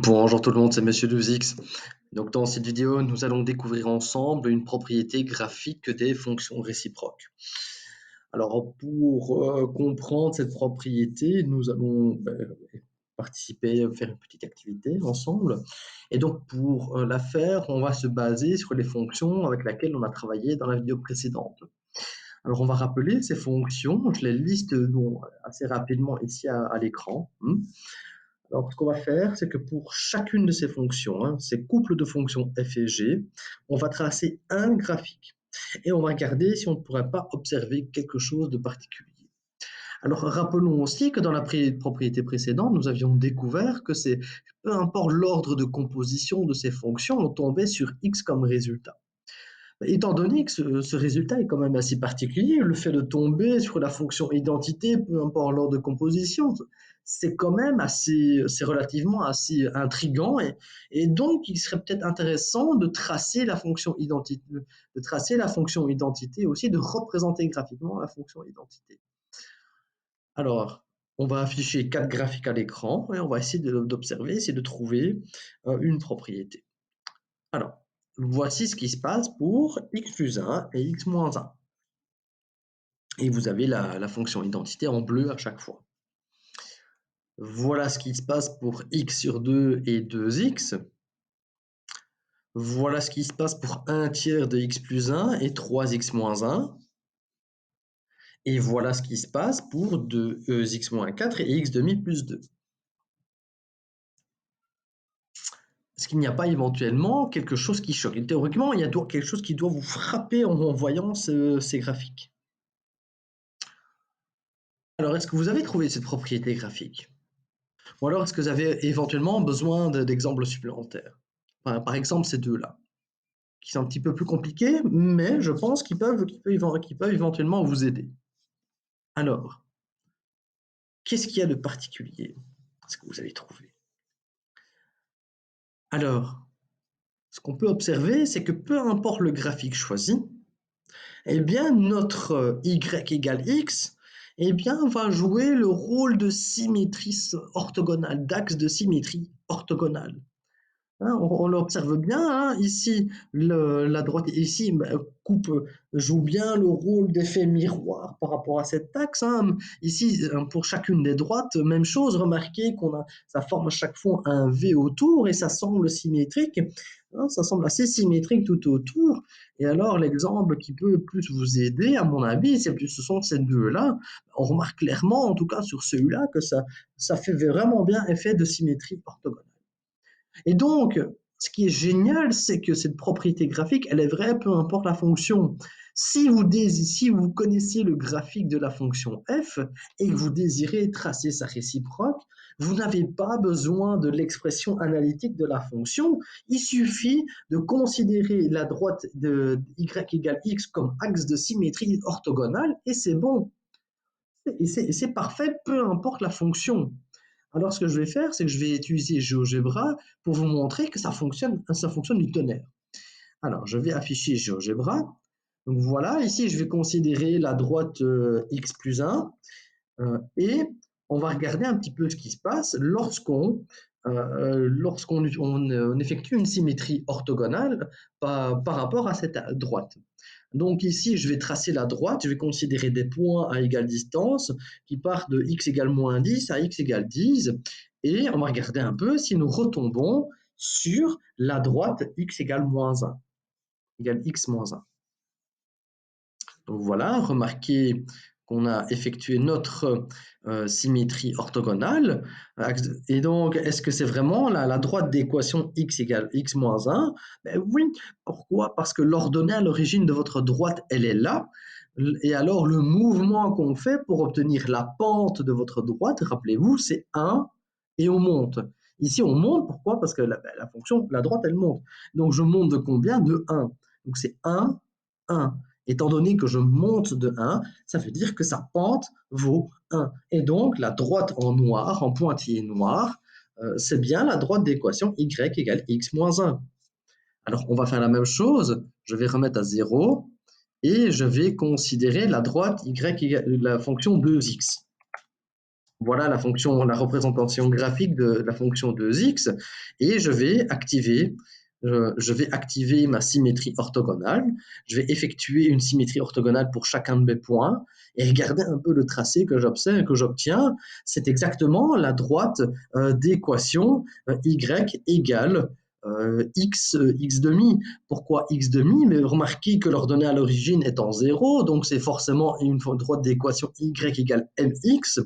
Bonjour tout le monde, c'est Monsieur 2X. Donc dans cette vidéo, nous allons découvrir ensemble une propriété graphique des fonctions réciproques. Alors pour comprendre cette propriété, nous allons participer, faire une petite activité ensemble. Et donc pour la faire, on va se baser sur les fonctions avec lesquelles on a travaillé dans la vidéo précédente. Alors on va rappeler ces fonctions, je les liste assez rapidement ici à l'écran. Alors, ce qu'on va faire, c'est que pour chacune de ces fonctions, ces couples de fonctions f et g, on va tracer un graphique et on va regarder si on ne pourrait pas observer quelque chose de particulier. Alors, rappelons aussi que dans la propriété précédente, nous avions découvert que peu importe l'ordre de composition de ces fonctions, on tombait sur x comme résultat. Étant donné que ce résultat est quand même assez particulier, le fait de tomber sur la fonction identité, peu importe l'ordre de composition, c'est quand même c'est relativement assez intriguant et donc il serait peut-être intéressant de tracer la fonction identité, aussi, de représenter graphiquement la fonction identité. Alors, on va afficher 4 graphiques à l'écran et on va essayer d'observer, essayer de trouver une propriété. Alors, voici ce qui se passe pour x plus 1 et x moins 1. Et vous avez la fonction identité en bleu à chaque fois. Voilà ce qui se passe pour x sur 2 et 2x. Voilà ce qui se passe pour 1 tiers de x plus 1 et 3x moins 1. Et voilà ce qui se passe pour 2x moins 4 et x demi plus 2. Est-ce qu'il n'y a pas éventuellement quelque chose qui choque? Théoriquement, il y a quelque chose qui doit vous frapper en voyant ces graphiques. Alors, est-ce que vous avez trouvé cette propriété graphique? Ou alors, est-ce que vous avez éventuellement besoin d'exemples supplémentaires? Par exemple, ces deux-là, qui sont un petit peu plus compliqués, mais je pense qu'ils peuvent éventuellement vous aider. Alors, qu'est-ce qu'il y a de particulier? Ce que vous avez trouvé? Alors, ce qu'on peut observer, c'est que peu importe le graphique choisi, eh bien, notre y égale x, eh bien, va jouer le rôle de symétrie orthogonale, d'axe de symétrie orthogonale. On l'observe bien, ici, la droite ici joue bien le rôle d'effet miroir par rapport à cet axe. Ici, pour chacune des droites, même chose, remarquez ça forme à chaque fois un V autour et ça semble symétrique. Ça semble assez symétrique tout autour. Et alors, l'exemple qui peut plus vous aider, à mon avis, ce sont ces deux-là. On remarque clairement, en tout cas sur celui-là, que ça fait vraiment bien effet de symétrie orthogonale. Et donc, ce qui est génial, c'est que cette propriété graphique, elle est vraie, peu importe la fonction. Si vous connaissez le graphique de la fonction f et que vous désirez tracer sa réciproque, vous n'avez pas besoin de l'expression analytique de la fonction. Il suffit de considérer la droite de y égale x comme axe de symétrie orthogonale et c'est bon. Et c'est parfait, peu importe la fonction. Alors, ce que je vais faire, c'est que je vais utiliser GeoGebra pour vous montrer que ça fonctionne du tonnerre. Alors, je vais afficher GeoGebra. Donc voilà, ici, je vais considérer la droite x plus 1 et on va regarder un petit peu ce qui se passe lorsqu'on effectue une symétrie orthogonale par rapport à cette droite. Donc ici, je vais tracer la droite, je vais considérer des points à égale distance qui partent de x égale moins 10 à x égale 10, et on va regarder un peu si nous retombons sur la droite x égale moins 1, égale x moins 1. Donc voilà, remarquez qu'on a effectué notre symétrie orthogonale. Et donc, est-ce que c'est vraiment la droite d'équation x égale x moins 1? Ben oui. Pourquoi? Parce que l'ordonnée à l'origine de votre droite, elle est là. Et alors, le mouvement qu'on fait pour obtenir la pente de votre droite, rappelez-vous, c'est 1 et on monte. Ici, on monte. Pourquoi? Parce que la fonction, la droite, elle monte. Donc, je monte de combien? De 1. Donc, c'est 1, 1. Étant donné que je monte de 1, ça veut dire que sa pente vaut 1. Et donc, la droite en noir, en pointillé noir, c'est bien la droite d'équation y égale x moins 1. Alors, on va faire la même chose. Je vais remettre à 0 et je vais considérer la droite y égale la fonction 2x. Voilà la fonction, la représentation graphique de la fonction 2x et je vais activer ma symétrie orthogonale. Je vais effectuer une symétrie orthogonale pour chacun de mes points et regarder un peu le tracé que j'observe, que j'obtiens. C'est exactement la droite d'équation y égale x demi. Pourquoi x demi? Mais remarquez que l'ordonnée à l'origine est en 0, donc c'est forcément une droite d'équation y égale mx.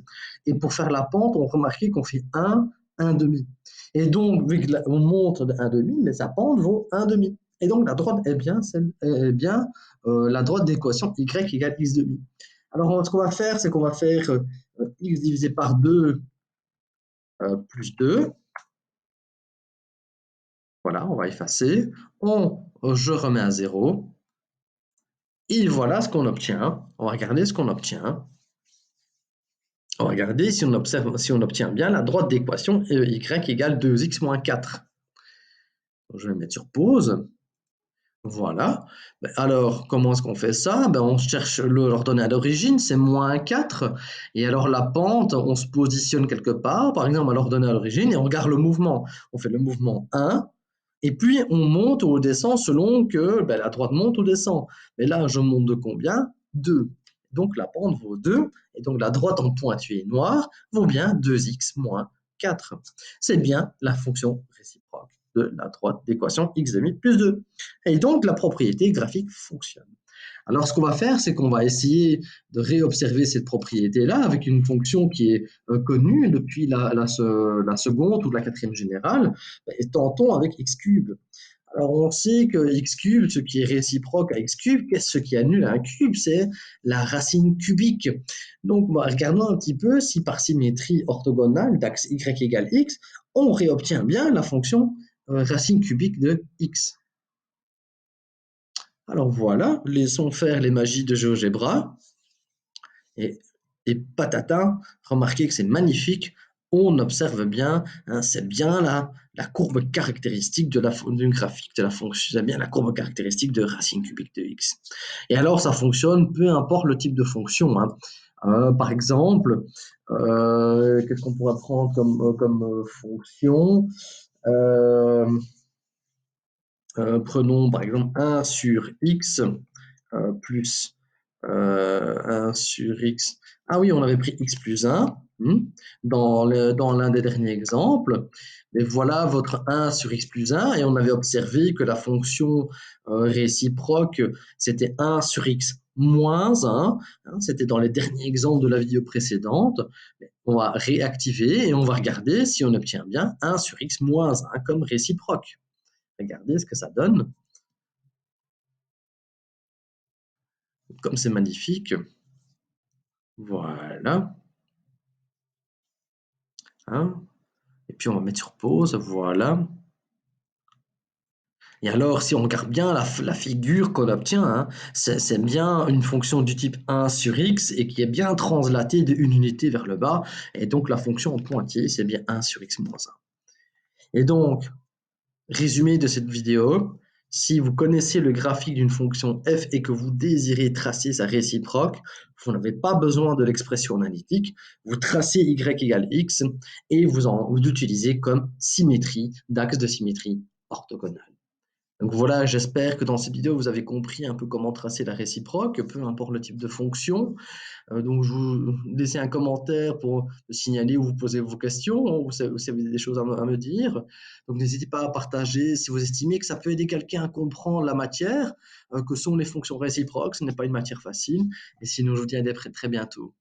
Et pour faire la pente, on remarque qu'on fait 1 demi. Et donc, vu qu'on monte de 1 demi, mais sa pente vaut 1 demi. Et donc, la droite est bien la droite d'équation y égale x demi. Alors, ce qu'on va faire, c'est qu'on va faire x divisé par 2 plus 2. Voilà, on va effacer. Je remets à 0. Et voilà ce qu'on obtient. On va regarder ce qu'on obtient. On va regarder si on obtient bien la droite d'équation y égale 2x moins 4. Je vais mettre sur pause. Voilà. Alors, comment est-ce qu'on fait ça? On cherche l'ordonnée à l'origine, c'est moins 4. Et alors, la pente, on se positionne quelque part, par exemple à l'ordonnée à l'origine, et on regarde le mouvement. On fait le mouvement 1, et puis on monte ou on descend selon que la droite monte ou descend. Mais là, je monte de combien? 2. Donc, la pente vaut 2, et donc la droite en pointillé noir vaut bien 2x moins 4. C'est bien la fonction réciproque de la droite d'équation x demi plus 2. Et donc, la propriété graphique fonctionne. Alors, ce qu'on va faire, c'est qu'on va essayer de réobserver cette propriété-là avec une fonction qui est connue depuis la seconde ou la quatrième générale, et tentons avec x cube. Alors, on sait que x cube, ce qui est réciproque à x cube, ce qui annule un cube, c'est la racine cubique. Donc, regardons un petit peu si par symétrie orthogonale d'axe y égale x, on réobtient bien la fonction racine cubique de x. Alors voilà, laissons faire les magies de GeoGebra. Et, et patata, remarquez que c'est magnifique. On observe bien, hein, c'est bien la courbe caractéristique du graphique de la fonction, c'est bien la courbe caractéristique de racine cubique de x. Et alors, ça fonctionne, peu importe le type de fonction. Hein. Par exemple, qu'est-ce qu'on pourrait prendre comme fonction prenons par exemple 1 sur x plus 1 sur x. Ah oui, on avait pris x plus 1 dans l'un des derniers exemples. Mais voilà votre 1 sur x plus 1 et on avait observé que la fonction réciproque, c'était 1 sur x moins 1. Hein, c'était dans les derniers exemples de la vidéo précédente. On va réactiver et on va regarder si on obtient bien 1 sur x moins 1 comme réciproque. Regardez ce que ça donne. Comme c'est magnifique. Voilà. Hein. Et puis on va mettre sur pause. Voilà. Et alors, si on regarde bien la figure qu'on obtient, hein, c'est bien une fonction du type 1 sur x et qui est bien translatée d'une unité vers le bas. Et donc, la fonction en pointillé, c'est bien 1 sur x moins 1. Et donc, résumé de cette vidéo, si vous connaissez le graphique d'une fonction f et que vous désirez tracer sa réciproque, vous n'avez pas besoin de l'expression analytique, vous tracez y égale x et vous l'utilisez comme symétrie d'axe de symétrie orthogonale. Donc voilà, j'espère que dans cette vidéo, vous avez compris un peu comment tracer la réciproque, peu importe le type de fonction. Donc je vous laisse un commentaire pour signaler ou vous poser vos questions, ou si vous avez des choses à me dire. Donc n'hésitez pas à partager si vous estimez que ça peut aider quelqu'un à comprendre la matière, que sont les fonctions réciproques. Ce n'est pas une matière facile. Et sinon, je vous dis à très bientôt.